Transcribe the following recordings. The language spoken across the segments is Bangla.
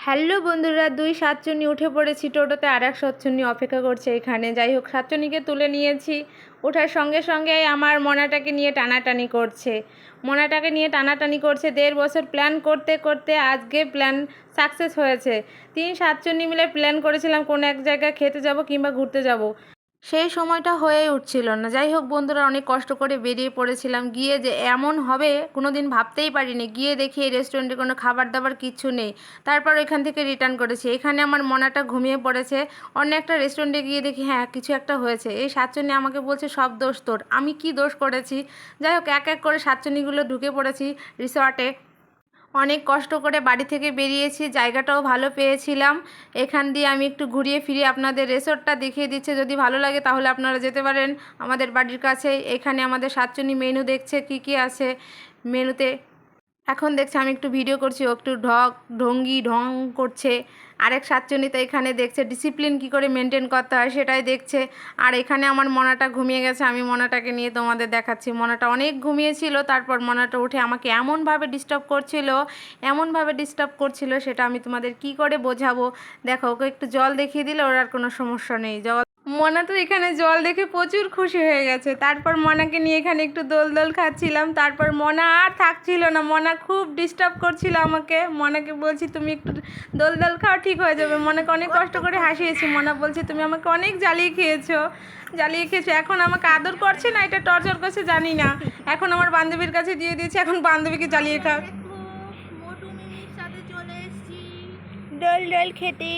হ্যালো বন্ধুরা, দুই সাতচুন্নি উঠে পড়েছি টোটোতে, আর এক সাতচুন্নি অপেক্ষা করছে এখানে। যাই হোক, সাতচুন্নিকে তুলে নিয়েছি। ওঠার সঙ্গে সঙ্গে আমার মনাটাকে নিয়ে টানাটানি করছে। মনাটাকে নিয়ে টানাটানি করছে 1.5 বছর প্ল্যান করতে করতে আজকে প্ল্যান সাকসেস হয়েছে। তিন সাতচুন্নি মিলে প্ল্যান করেছিলাম কোনো এক জায়গায় খেতে যাব কিংবা ঘুরতে যাব, সেই সময়টা হয়েই উঠছিল না। যাই হোক বন্ধুরা, অনেক কষ্ট করে বেরিয়ে পড়েছিলাম। গিয়ে যে এমন হবে কোনো দিন ভাবতেই পারিনি। গিয়ে দেখি এই রেস্টুরেন্টে কোনো খাবার দাবার কিচ্ছু নেই। তারপর এখান থেকে রিটার্ন করেছি। এখানে আমার মনাটা ঘুমিয়ে পড়েছে। অন্য একটা রেস্টুরেন্টে গিয়ে দেখি হ্যাঁ কিছু একটা হয়েছে। এই সাতচুন্নি আমাকে বলছে সব দোষ তোর। আমি কি দোষ করেছি? যাই হোক, এক এক করে সাতচুন্নিগুলো ঢুকে পড়েছি রিসর্টে। অনেক কষ্ট করে বাড়ি থেকে বেরিয়েছি, জায়গাটাও ভালো পেয়েছিলাম। এখান দিয়ে আমি একটু ঘুরিয়ে ফিরিয়ে আপনাদের রিসোর্টটা দেখিয়ে দিচ্ছে। যদি ভালো লাগে তাহলে আপনারা যেতে পারেন আমাদের বাড়ির কাছেই। এখানে আমাদের সাতচুন্নি মেনু দেখছে কি কি আছে মেনুতে। এখন দেখছে আমি একটু ভিডিও করছি, ও একটু ঢং করছে। আরেক সাতচুন্নি তো এখানে দেখছে ডিসিপ্লিন কি করে মেনটেন করতে হয় সেটাই দেখছে। আর এখানে আমার মনাটা ঘুমিয়ে গেছে। আমি মনাটাকে নিয়ে তোমাদের দেখাচ্ছি। মনাটা অনেক ঘুমিয়েছিল, তারপর মনাটা উঠে আমাকে এমনভাবে ডিস্টার্ব করছিল সেটা আমি তোমাদের কি করে বোঝাবো। দেখো, ওকে একটু জল দেখিয়ে দিলে ওর আর কোনো সমস্যা নেই। মনা তো এখানে জল দেখে প্রচুর খুশি হয়ে গেছে। তারপর মনাকে নিয়ে এখানে একটু দোল খাচ্ছিলাম। তারপর মনা আর থাকছিল না, মনা খুব ডিস্টার্ব করছিল আমাকে। মনাকে বলছি তুমি একটু দোল খাও, ঠিক হয়ে যাবে। মনাকে অনেক কষ্ট করে হাসিয়েছি। মনা বলছে তুমি আমাকে অনেক জ্বালিয়ে খেয়েছো। এখন আমাকে আদর করছে না এটা টর্চার করছে জানি না। এখন আমার বান্ধবীর কাছে দিয়ে দিয়েছি, এখন বান্ধবীকে জ্বালিয়ে খাও। মোটু মিমির সাথে চলে এসেছি দোল খেতে।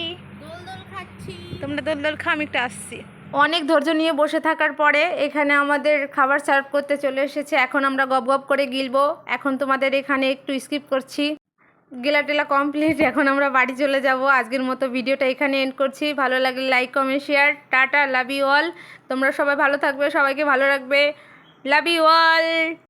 দোল খাচ্ছি। তোমরা দোল খাও, আমি একটু আসছি। অনেক ধৈর্য নিয়ে বসে থাকার পরে এখানে আমাদের খাবার সার্ভ করতে চলে এসেছে। এখন আমরা গপ গপ করে গিলবো। এখন তোমাদের এখানে একটু স্কিপ করছি। গেলা টেলা কমপ্লিট, এখন আমরা বাড়ি চলে যাব। আজকের মতো ভিডিওটা এখানে এন্ড করছি। ভালো লাগলে like comment share. Tata, love you all. তোমরা সবাই ভালো থাকবে, সবাইকে ভালো রাখবে। Love you all.